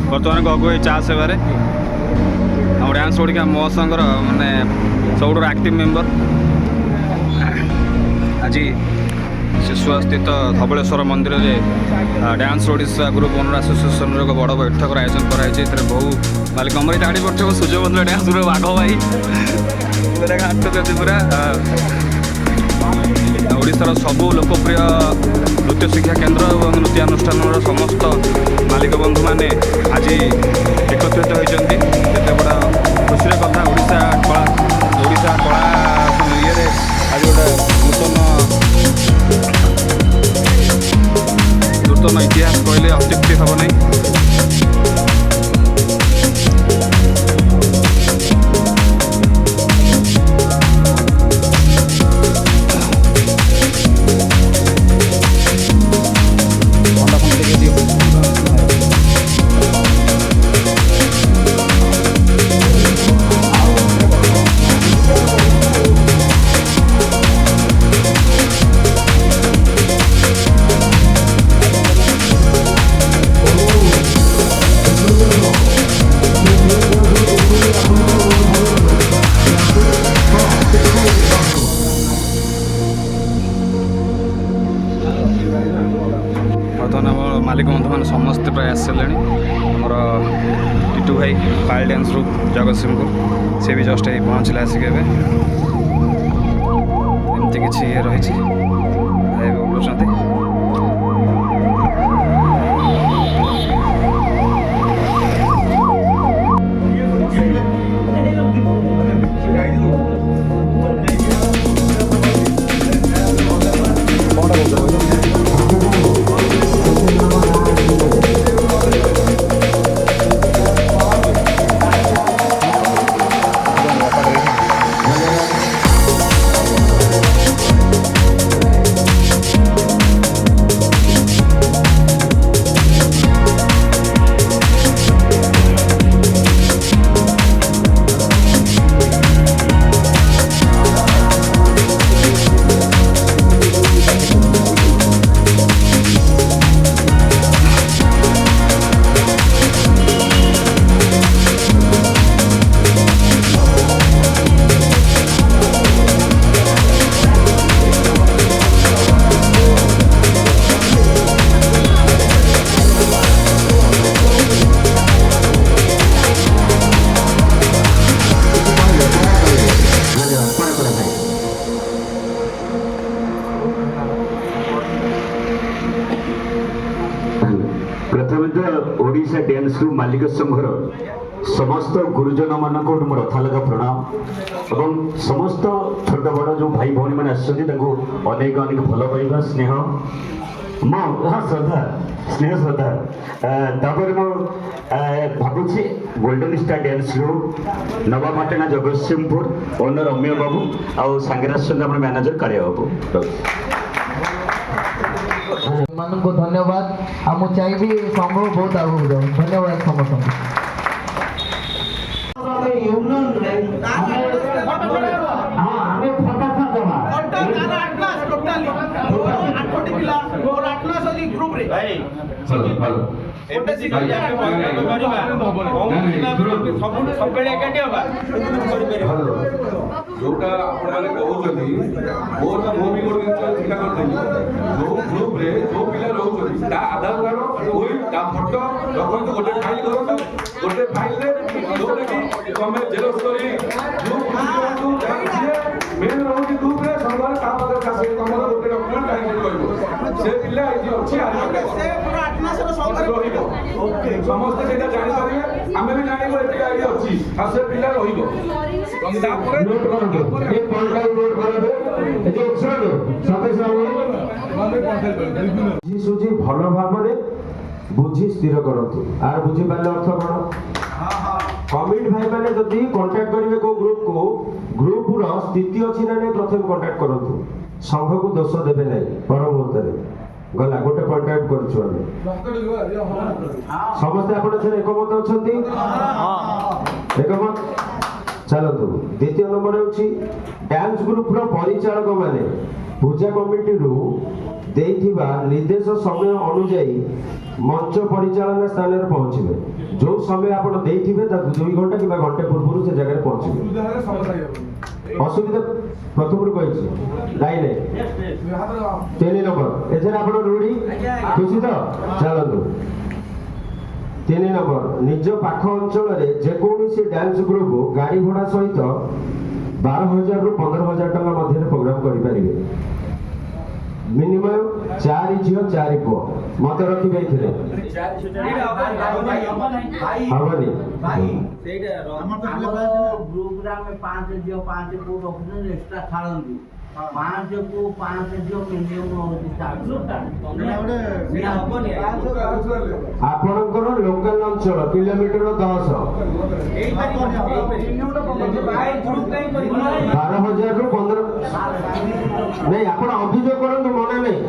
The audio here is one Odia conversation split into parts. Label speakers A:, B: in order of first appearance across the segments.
A: बर्तमान गगु चा सेवार आम डांस ओडिका महोत्सव मानने सब एक्टिव मेंबर आज शिशुआ स्थित धबलेश्वर मंदिर में dance Odisha group owner association एक बड़ बैठक आयोजन कराई बहु मालिक अमर जाणी पड़े सूर्यमंदिर डांस ग्रुप बाघ भाई पूरा घाटुଛନ୍ତି पूरा ओडिशार सबू लोकप्रिय नृत्य शिक्षा केन्द्र और नृत्यानुष्ठान समस्त मालिक बंधु मैंने आज एकत्रित होती बड़ा खुशी कथा ओडिशा कला ये आज गोटे नूतन इतिहास कहले अत्युक्ति हम नहीं। मालिक बंधु मैंने समस्ते प्राय आसले आमर टीटू भाई पायल डांस ग्रुप जगतसिंहपुर से भी जस्ट ये पहुँचले आसिक एमती किसी रही बुलूँ
B: ओडिशा डांस ग्रुप मालिक संघर समस्त गुरुजन मानक मोर अथालगा प्रणाम और समस्त छोट बड़ जो भाई भौणी मैंने अनेक अनेक भल पाइबा स्नेह हाँ श्रद्धा स्नेह श्रद्धा तापर मो भावुची golden star dance group Nuapatna Jagatsinghpur owner Amya Babu आउ सांगे मैनेजर कालिया बाबू
C: मान को धन्यवाद आ मु चाहिए संभव बहुत आगू जाओ धन्यवाद समस्त
D: जोटा आपने कहते बहुत भी गोटे चिंता करते जो ग्रुप रे जो पिला रोच आधार कार्ड कोई फोटो रखते गोटे फाइल करूँ गोटे फाइल जोटा कि तुम जेरोक्स मेन रोज ग्रुप रे संघर का तुम गोटे डॉक्यूमेंट कह से पिला अच्छी समस्त से जापारे आम भी जान अच्छी से पिला
E: भल भाव बुझी स्थिर करूँ आर बुझी पारे अर्थ कौन कमिट भाई मैंने जदि कांटेक्ट करेंगे को ग्रुप स्थिति अच्छी ना नहीं प्रथम कांटेक्ट करूँ संघ को दोष देवे ना पर मुहूर्त गला गोटे कांटेक्ट करूँ समस्ते आप एकमत अच्छा एकमत चलतु द्वितीय नंबर हूँ डांस ग्रुप परिचालक माने ପୂଜା କମିଟିରୁ ଦେଇଥିବା ନିର୍ଦ୍ଦେଶ ସମୟ ଅନୁଯାୟୀ ମଞ୍ଚ ପରିଚାଳନା ସ୍ଥାନରେ ପହଞ୍ଚିବେ। ଯୋଉ ସମୟ ଆପଣ ଦେଇଥିବେ ତା 2 ଘଣ୍ଟା କିମ୍ବା ଘଣ୍ଟେ ପୂର୍ବରୁ ସେ ଜାଗାରେ ପହଞ୍ଚିବେ। ଅସୁବିଧା ପ୍ରଥମରୁ କହିଛି ଲାଇନେ 3 ନମ୍ବର ଏଥିରେ ଆପଣ ରୁଢ଼ି ଖୁସି ତ ଚାଲନ୍ତୁ। 3 ନମ୍ବର ନିଜ ପାଖ ଅଞ୍ଚଳରେ ଯେକୌଣସି ଡ୍ୟାନ୍ସ ଗ୍ରୁପ ଗାଡ଼ି ଭଡ଼ା ସହିତ 12,000 ରୁ 15,000 ଟଙ୍କା ମଧ୍ୟରେ ପ୍ରୋଗ୍ରାମ କରିପାରିବେ। ମିନିମମ୍ 4 ଝିଅ 4 ପୁଅ ମତ ରଖିବେ ଏଥିରେ ହବନି।
F: ସେଇଟା ଆମର ଗ୍ରୁପରେ ଆମେ 5 ଝିଅ 5 ପୁଅ ରଖୁଛନ୍ତି ଏକ୍ସଟ୍ରା ଛାଡ଼ନ୍ତି। 5 ପୁଅ 5 ଝିଅ ମିନିମମ୍ ରହୁଛି
E: ଆପଣଙ୍କର ଲୋକାଲ ଅଞ୍ଚଳ କିଲୋମିଟର 10 12,000 ରୁ 15 ନାଇଁ ଆପଣ ଅଭିଯୋଗ କରନ୍ତୁ ମନା ନାହିଁ।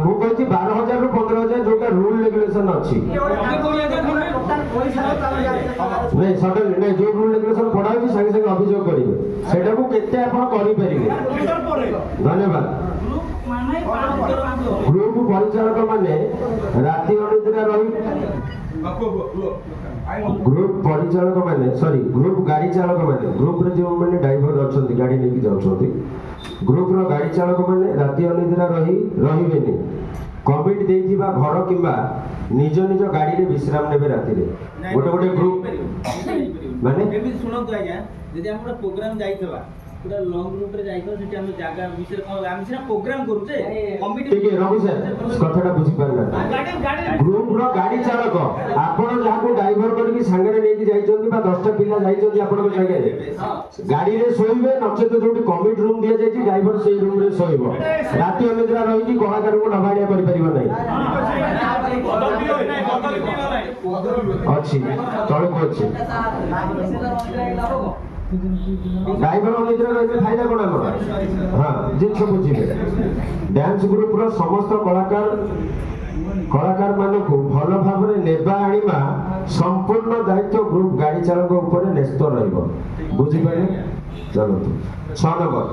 E: ମୁଁ କହିଛି 12,000 ରୁ 15,000 ଯୋଉଟା ରୁଲ ରେଗୁଲେସନ ଅଛି। ନାଇଁ ସଡନଲି ନାଇଁ ଯୋଉ ରୁଲ ରେଗୁଲେସନ ପଢା ହଉଛି ସାଙ୍ଗେ ସାଙ୍ଗେ ଅଭିଯୋଗ କରିବେ। ସେଟାକୁ କେତେ ଆପଣ କରିପାରିବେ। ଧନ୍ୟବାଦ। ଗ୍ରୁପ ପରିଚାଳକ ମାନେ ରାତି ଅନିଦ୍ରା ରହି ଗ୍ରୁପ ପରିଚାଳକ ମାନେ ଗ୍ରୁପ ଗାଡ଼ି ଚାଳକ ମାନେ ଗ୍ରୁପରେ ଯେଉଁମାନେ ଡ୍ରାଇଭର ଅଛନ୍ତି ଗାଡ଼ି ନେଇକି ଯାଉଛନ୍ତି ଗ୍ରୁପର ଗାଡ଼ି ଚାଳକ ମାନେ ରାତି ଅନିଦ୍ରା ରହିବେନି। କମିଟି ଦେଇଥିବା ଘର କିମ୍ବା ନିଜ ନିଜ ଗାଡ଼ିରେ ବିଶ୍ରାମ ନେବେ ରାତିରେ। ଗୋଟେ ଗ୍ରୁପ ମାନେ
F: ଶୁଣନ୍ତୁ ଆଜ୍ଞା, ଯଦି ଆମେ ଗୋଟେ ପ୍ରୋଗ୍ରାମ ଯାଇଥିବା ପୁରା ଲଙ୍ଗ ରୁଟରେ ଯାଇଥିବା ସେଠି ଆମେ ଜାଗା ବିଷୟରେ କଣ ଆମେ ସିନା ପ୍ରୋଗ୍ରାମ କରୁଛେ କମିଟି
E: ଟିକେ ରଘୁ ସାର୍ କଥାଟା ବୁଝିପାରିନାହାନ୍ତି। ଗ୍ରୁପର ଗାଡ଼ି ଚାଳକ ଆପଣ ଯାହାକୁ ଡ୍ରାଇଭର କରିକି ସାଙ୍ଗରେ ନେଇକି ଯାଇଛନ୍ତି ବା 10ଟା ପିଲା ଯାଇଛନ୍ତି ଆପଣଙ୍କ ଜାଗାରେ ଗାଡ଼ିରେ ଶୋଇବେ, ନଚେତ ଯୋଉଠି କମିଟି ରୁମ୍ ଦିଆଯାଇଛି ଡ୍ରାଇଭର ସେଇ ରୁମରେ ଶୋଇବ। ରାତି ଅନିଦ୍ରା ରହିକି କଳାକାରଙ୍କୁ ନବାଳିଆ କରିପାରିବ ନାହିଁ। ଅଛି ତଳକୁ ଅଛି। ଡ୍ରାଇଭର ଅନିଦ୍ରା ରହିଲେ ଫାଇଦା କଣ ଆମର? ହଁ ଜିନିଷ ବୁଝିବେ। ଡ୍ୟାନ୍ସ ଗ୍ରୁପର ସମସ୍ତ କଳାକାର ମାନଙ୍କୁ ଭଲ ଭାବରେ ନେବା ଆଣିବା ସମ୍ପୂର୍ଣ୍ଣ ଦାୟିତ୍ୱ ଗ୍ରୁପ ଗାଡ଼ି ଚାଳକ ଉପରେ ନ୍ୟସ୍ତ ରହିବ। ବୁଝିପାରିଲେ? ଚାଲନ୍ତୁ 6 ନମ୍ବର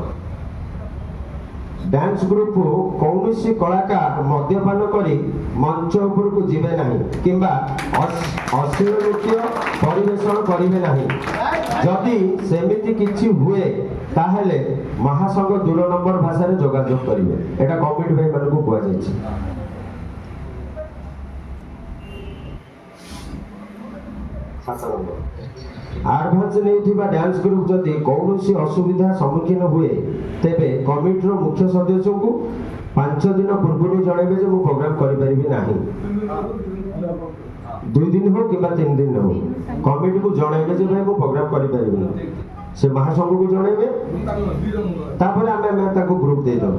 E: ଡ୍ୟାନ୍ସ ଗ୍ରୁପ କୌଣସି କଳାକାର ମଦ୍ୟପାନ କରି ମଞ୍ଚ ଉପରକୁ ଯିବେ ନାହିଁ କିମ୍ବା ଅଶ୍ଳୀଳ ନୃତ୍ୟ ପରିବେଷଣ କରିବେ ନାହିଁ। ଯଦି ସେମିତି କିଛି ହୁଏ ତାହେଲେ ମହାସଂଘ 2 ନମ୍ବର ଭାଷାରେ ଯୋଗାଯୋଗ କରିବେ। ଏଟା କମିଟି ଭାଇ ମାନଙ୍କୁ କୁହାଯାଇଛି। ଆଡଭାନ୍ସ ନେଉଥିବା ଡ୍ୟାନ୍ସ ଗ୍ରୁପ ଯଦି କୌଣସି ଅସୁବିଧା ସମ୍ମୁଖୀନ ହୁଏ ତେବେ କମିଟିର ମୁଖ୍ୟ ସଦସ୍ୟଙ୍କୁ 5 ଦିନ ପୂର୍ବରୁ ଜଣାଇବେ ଯେ ମୁଁ ପ୍ରୋଗ୍ରାମ କରିପାରିବି ନାହିଁ। 2 ଦିନ ହଉ କିମ୍ବା 3 ଦିନ ହଉ କମିଟିକୁ ଜଣାଇବେ ଯେ ଭାଇ ମୁଁ ପ୍ରୋଗ୍ରାମ କରିପାରିବିନି। ସେ ମହାସଂଘକୁ ଜଣାଇବେ, ତାପରେ ଆମେ ତାଙ୍କୁ ଗ୍ରୁପ ଦେଇଦେବୁ।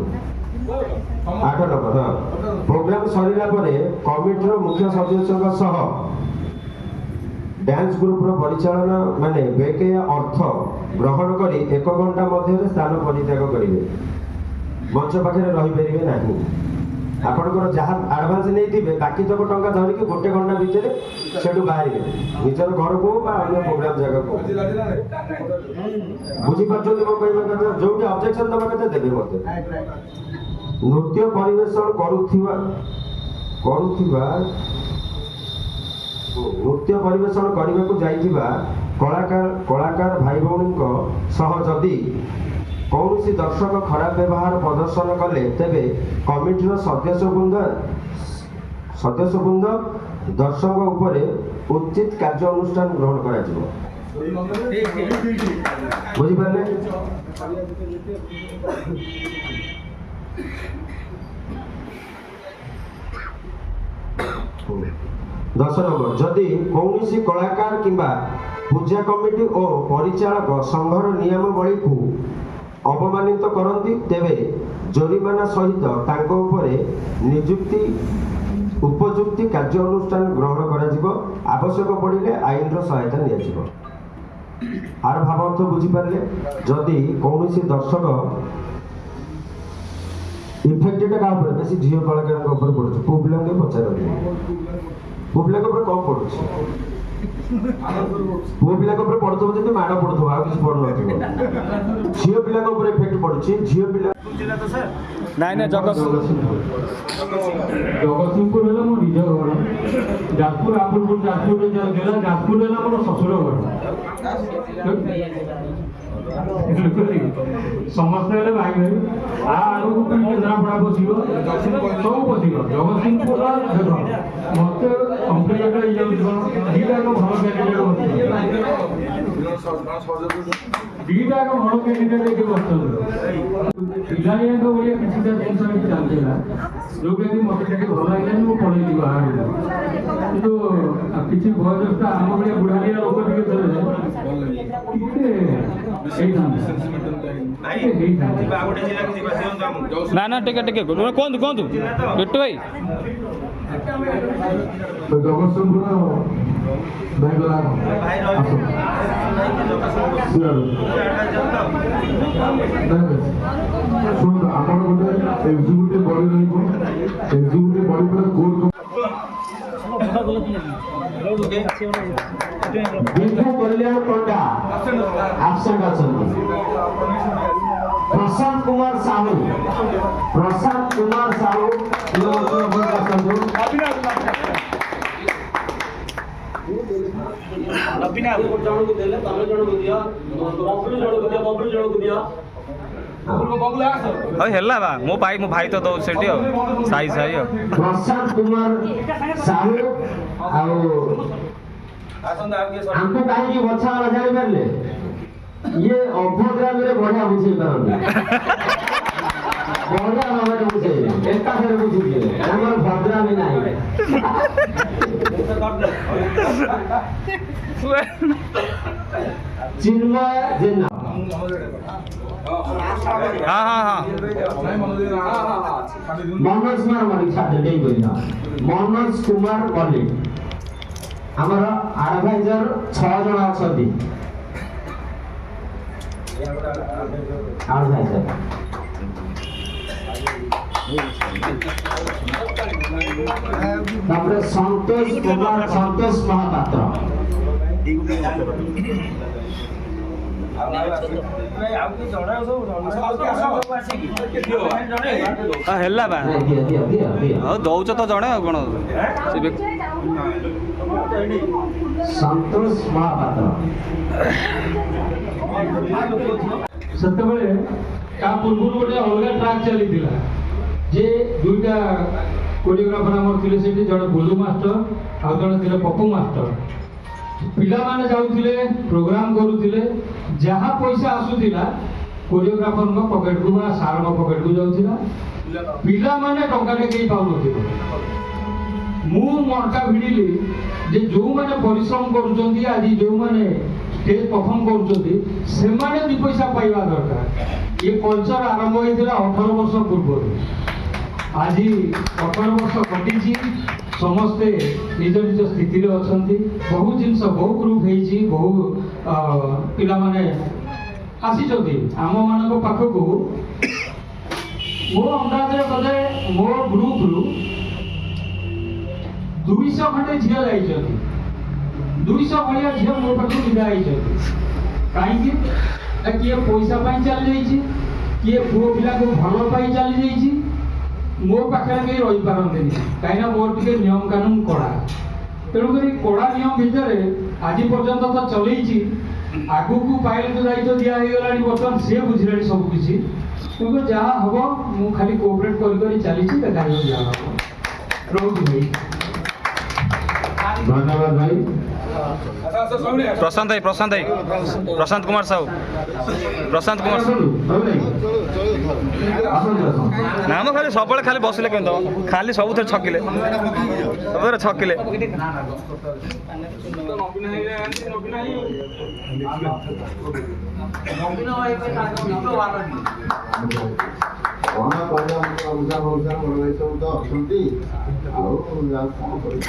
E: 8 ନମ୍ବର ପ୍ରୋଗ୍ରାମ ସରିଲା ପରେ କମିଟିର ମୁଖ୍ୟ ସଦସ୍ୟଙ୍କ ସହ ଡ୍ୟାନ୍ସ ଗ୍ରୁପର ପରିଚାଳନା ମାନେ ବେକେୟା ଅର୍ଥ ଗ୍ରହଣ କରି 1 ଘଣ୍ଟା ମଧ୍ୟରେ ସ୍ଥାନ ପରିତ୍ୟାଗ କରିବେ। ମଞ୍ଚ ପାଖରେ ରହିପାରିବେ ନାହିଁ। ଆପଣଙ୍କର ଯାହା ଆଡଭାନ୍ସ ନେଇଥିବେ ବାକି ତକ ଟଙ୍କା ଧରିକି 1 ଘଣ୍ଟା ଭିତରେ ସେଠୁ ବାହାରିବେ ନିଜର ଘରକୁ ବା ଅନ୍ୟ ପ୍ରୋଗ୍ରାମ ଜାଗାକୁ। ବୁଝିପାରୁଛନ୍ତି ମୋ କହିବା କଥା? ଯୋଉଠି ଅବଜେକ୍ସନ ଦେବା କଥା ଦେବେ ମତେ। ନୃତ୍ୟ ପରିବେଷଣ କରୁଥିବା ନୃତ୍ୟ ପରିବେଷଣ କରିବାକୁ ଯାଇଥିବା କଳାକାର ଭାଇ ଭଉଣୀଙ୍କ ସହ ଯଦି କୌଣସି ଦର୍ଶକ ଖରାପ ବ୍ୟବହାର ପ୍ରଦର୍ଶନ କଲେ ତେବେ କମିଟିର ସଦସ୍ୟବୃନ୍ଦ ଦର୍ଶକ ଉପରେ ଉଚିତ କାର୍ଯ୍ୟାନୁଷ୍ଠାନ ଗ୍ରହଣ କରାଯିବ। ବୁଝିପାରିଲେ? 10 ନମ୍ବର ଯଦି କୌଣସି କଳାକାର କିମ୍ବା ପୂଜା କମିଟି ଓ ପରିଚାଳକ ସଂଘର ନିୟମାବଳୀକୁ ଅବମାନିତ କରନ୍ତି ତେବେ ଜୋରିମାନା ସହିତ ତାଙ୍କ ଉପରେ ଉପଯୁକ୍ତ କାର୍ଯ୍ୟାନୁଷ୍ଠାନ ଗ୍ରହଣ କରାଯିବ। ଆବଶ୍ୟକ ପଡ଼ିଲେ ଆଇନର ସହାୟତା ନିଆଯିବ। ଆର ଭାବାର୍ଥ ବୁଝିପାରିଲେ? ଯଦି କୌଣସି ଦର୍ଶକ ଇଫେକ୍ଟଟା କାହା ଉପରେ ବେଶୀ ଝିଅ କଳାକାରଙ୍କ ଉପରେ ପଡୁଛି, ପୁଅ ପିଲାଙ୍କୁ ପଚାରନ୍ତି। ପୁଅ ପିଲାଙ୍କ ଉପରେ କମ ପଡୁଛି। ପୁଅ ପିଲାଙ୍କ ଉପରେ ପଡୁଥିବ ଯଦି ମାଡ଼ ପଡୁଥିବ, ଆଉ କିଛି ପଡୁନଥିବ। ଝିଅ ପିଲାଙ୍କ ଉପରେ ଇଫେକ୍ଟ ପଡୁଛି। ଝିଅ ପିଲା
A: ନାଇଁ ନାଇଁ
G: ଜଗତସିଂହପୁର ହେଲା ମୋ ନିଜ ଘର, ଯାଜପୁର ଆପଣପୁର ଯାଜପୁରରେ ଗଲା, ଯାଜପୁର ହେଲା ମୋର ଶ୍ୱଶୁର ଘର। ସମସ୍ତେ ହେଲେ ଭାଇ ଭାଇ। ଆଗକୁ କେନ୍ଦ୍ରାପଡ଼ା ବସିବ, ସବୁ ବସିବ। ଜଗତସିଂହପୁର ଦେଖ ମତେ କମ୍ପ୍ଲିଟ୍ ହେଇଯାଉଛି କ'ଣ, ଦୁଇଟାକ ଭଲ କ୍ୟାଣ୍ଡିଡେଟ୍ ବସିବ, ଦୁଇଟାକ ଭଲ କ୍ୟାଣ୍ଡିଡେଟ୍ ହେଇକି ବସିଛନ୍ତି। ପିଲାଳିଆଙ୍କ ଭଳିଆ କିଛିଟା ଜିନିଷ ଏଠି ଚାଲିଥିଲା, ଯେଉଁଟାକି ମୋତେ ଟିକେ ଭଲ ଲାଗିଲାନି, ମୁଁ ପଳେଇଲି ବାହାରକୁ। କିନ୍ତୁ କିଛି ବୟୋଜ୍ୟେଷ୍ଠ ଆମ ଭଳିଆ ବୁଢ଼ାଳିଆ ଲୋକ ଟିକେ ଥିଲେ ଟିକେ ହେଇଥାନ୍ତେ।
A: ନା ନା ଟିକେ ଟିକେ କୁହନ୍ତୁ କୁହନ୍ତୁ ବିଟୁ ଭାଇ।
G: ଜଗତସିଂହପୁର ଶୁଣନ୍ତୁ, ଆମର ଗୋଟେ ଏକ୍ଜିକ୍ୟୁଟିଭ ବଡି ରହିବ, ଏକ୍ଜିକ୍ୟୁଟିଭ ବଡି ପରେ କୋର୍
E: ବିଜୁ କଲ୍ୟାଣ ପଣ୍ଡା ଆବସେଣ୍ଟ ଅଛନ୍ତି। ପ୍ରଶାନ୍ତ କୁମାର ସାହୁ
A: ହଉ ହେଲା ବା ମୋ ଭାଇ ତ ଦଉଛି ସେଠି ଆଉ ସାଇ ସାଇ ଆଉ
E: ପ୍ରଶାନ୍ତ କୁମାର ସାହୁ ଆଉ ଆମକୁ କାହିଁକି ବଛା ହେଲା ଜାଣିପାରିଲେ? ଇଏ ଅଭଦ୍ରାମୀରେ ବଢିଆ ବୁଝେଇ ପାରନ୍ତି, ବଢିଆ ଭାବରେ ବୁଝେଇବେ, ଏକାଥରେ ବୁଝିଯିବେ, ଆମର ଭଦ୍ରାମୀ ନାହିଁ। ଚିନ୍ମୟ ଜେନା,
A: ହଁ ହଁ ହଁ
E: ମନୋଜ କୁମାର ମଲ୍ଲିକ, ମନୋଜ କୁମାର ମଲ୍ଲିକ ଆମର ଆଡଭାଇଜର 6 ଜଣ ଅଛନ୍ତି। ଆଡଭାଇଜର ତାପରେ ସନ୍ତୋଷ ମହାପାତ୍ର,
A: ହେଲା ବା ହଉ ଦଉଛ ତ ଜଣେ ଆଉ କ'ଣ।
E: ସନ୍ତୋଷ ମହାପାତ୍ର
G: ସେତେବେଳେ ତା ପୂର୍ବରୁ ଗୋଟେ ଅଲଗା ଟ୍ରାକ୍ ଚାଲିଥିଲା ଯେ ଦୁଇଟା କୋରିଓଗ୍ରାଫର ଆମର ଥିଲେ ସେଠି, ଜଣେ ବୁଲୁ ମାଷ୍ଟର ଆଉ ଜଣେ ଥିଲେ ପପୁ ମାଷ୍ଟର। ପିଲାମାନେ ଯାଉଥିଲେ, ପ୍ରୋଗ୍ରାମ କରୁଥିଲେ, ଯାହା ପଇସା ଆସୁଥିଲା କୋରିଓଗ୍ରାଫରଙ୍କ ପକେଟକୁ ବା ସାରଙ୍କ ପକେଟକୁ ଯାଉଥିଲା, ପିଲାମାନେ ଟଙ୍କାଟେ କେହି ପାଉନଥିଲେ। ମୁଁ ମଣ୍ଟା ଭିଡ଼ିଲି ଯେ ଯେଉଁମାନେ ପରିଶ୍ରମ କରୁଛନ୍ତି, ଆଜି ଯେଉଁମାନେ ଷ୍ଟେଜ୍ ପରଫର୍ମ କରୁଛନ୍ତି, ସେମାନେ 2 ପଇସା ପାଇବା ଦରକାର। ଏ କଲଚର ଆରମ୍ଭ ହୋଇଥିଲା 18 ବର୍ଷ ପୂର୍ବରୁ। ଆଜି 18 ବର୍ଷ କଟିଛି, ସମସ୍ତେ ନିଜ ନିଜ ସ୍ଥିତିରେ ଅଛନ୍ତି। ବହୁ ଜିନିଷ, ବହୁ ଗ୍ରୁପ୍ ହେଇଛି, ବହୁ ପିଲାମାନେ ଆସିଛନ୍ତି ଆମମାନଙ୍କ ପାଖକୁ। ମୋ ଅନ୍ଦାଜରେ ଗଲେ ମୋ ଗ୍ରୁପରୁ 200 ଖଣ୍ଡେ ଝିଅ ଯାଇଛନ୍ତି, 200 ଭଳିଆ ଝିଅ ମୋ ପାଖକୁ ବିଦା ହେଇଛନ୍ତି। କାହିଁକି? କିଏ ପଇସା ପାଇଁ ଚାଲିଯାଇଛି, କିଏ ପୁଅ ପିଲାକୁ ଭଲ ପାଇ ଚାଲିଯାଇଛି। ମୋ ପାଖରେ କେହି ରହିପାରନ୍ତିନି, କାହିଁକିନା ମୋର ଟିକେ ନିୟମ କାନୁନ କଡ଼ା। ତେଣୁକରି କଡ଼ା ନିୟମ ଭିତରେ ଆଜି ପର୍ଯ୍ୟନ୍ତ ତ ଚଲେଇଛି, ଆଗକୁ ପାଇଲଟ ଦାୟିତ୍ୱ ଦିଆ ହେଇଗଲାଣି, ବର୍ତ୍ତମାନ ସିଏ ବୁଝିଲାଣି ସବୁ କିଛି। ତେଣୁକରି ଯାହା ହବ ମୁଁ ଖାଲି କୋଅପରେଟ୍ କରି ଚାଲିଛି, ଦେଖାଯିବ ଯାହା ହବ। ରହୁଛି ଭାଇ, ଧନ୍ୟବାଦ ଭାଇ।
A: ପ୍ରଶାନ୍ତ କୁମାର ସାହୁ, ନା ମ ଖାଲି ସବୁବେଳେ ଖାଲି ବସିଲେ କେମିତି ହବ, ଖାଲି ସବୁଥିରେ ଛକିଲେ।
H: କଣ କରିବା, ଅବୁଝା ବବୁଝା ବଡ଼ ଭାଇ ସବୁ ତ ଅଛନ୍ତି, ଆଉ କଣ କରିବି।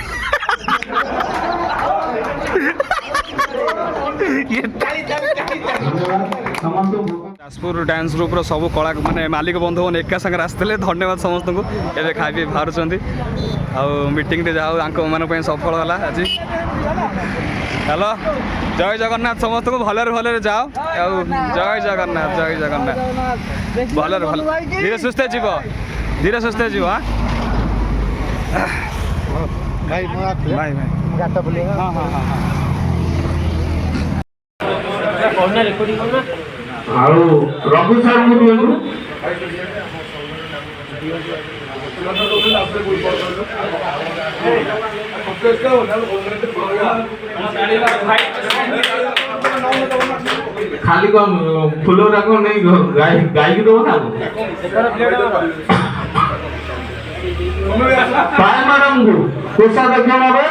A: ଯାଜପୁର ଡ୍ୟାନ୍ସ ଗ୍ରୁପ୍ର ସବୁ କଳା ମାନେ ମାଲିକ ବନ୍ଧୁମାନେ ଏକା ସାଙ୍ଗରେ ଆସିଥିଲେ। ଧନ୍ୟବାଦ ସମସ୍ତଙ୍କୁ। ଏବେ ଖାଇ ପିଇ ବାହାରୁଛନ୍ତି। ଆଉ ମିଟିଂଟେ ଯାହା ହଉ ତାଙ୍କମାନଙ୍କ ପାଇଁ ସଫଳ ହେଲା ଆଜି। হ্যালো, জয় জগন্নাথ সমস্তকে ভালরে ভালরে যাও ଆଉ জয় জগন্নাথ জয় জগন্নাথ ভালরে ভাল ধীরে সুস্থে ଯିବ ধীরে সুস্থে ଯିବ
H: ଭାଇ ମୁଁ ଆସିଲେ
A: ଭାଇ ଭାଇ
H: ଗାଡିଟା ବୁଲେଇବା
A: ହଁ ହଁ ହଁ
E: ଆଉ ରଘୁ ସାର୍ଙ୍କୁ ଦିଅନ୍ତୁ। ଖାଲି କଣ ଫୁଲ ଗୁଡାକ ନେଇ ଗାଈକି ଦବ ନା ପାୟଲ ମ୍ୟାଡାମଙ୍କୁ କୋଷାଧ୍ୟକ୍ଷ ଭାବେ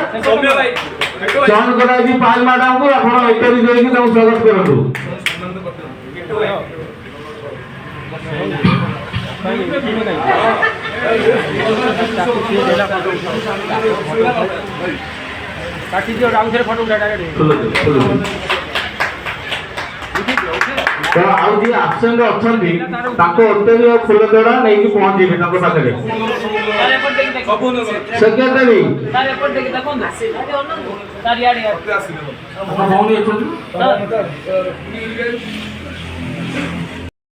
E: ଚୟନ କରାଯାଇଛି। ପାୟଲ ମ୍ୟାଡାମଙ୍କୁ ଆପଣ ଏକାଠି ଦେଇକି ତାଙ୍କୁ ସ୍ୱାଗତ କରନ୍ତୁ। ତ ଆଉ ଯିଏ ଆବସେଣ୍ଟ ଅଛନ୍ତି ତାଙ୍କ ହୋଟେଲ ଫୁଲ ତୋଡ଼ା ନେଇକି ପହଞ୍ଚିବେ ତାଙ୍କ ପାଖରେ। ସେକ୍ରେଟାରୀ ଭଉଣୀ ଅଛନ୍ତି।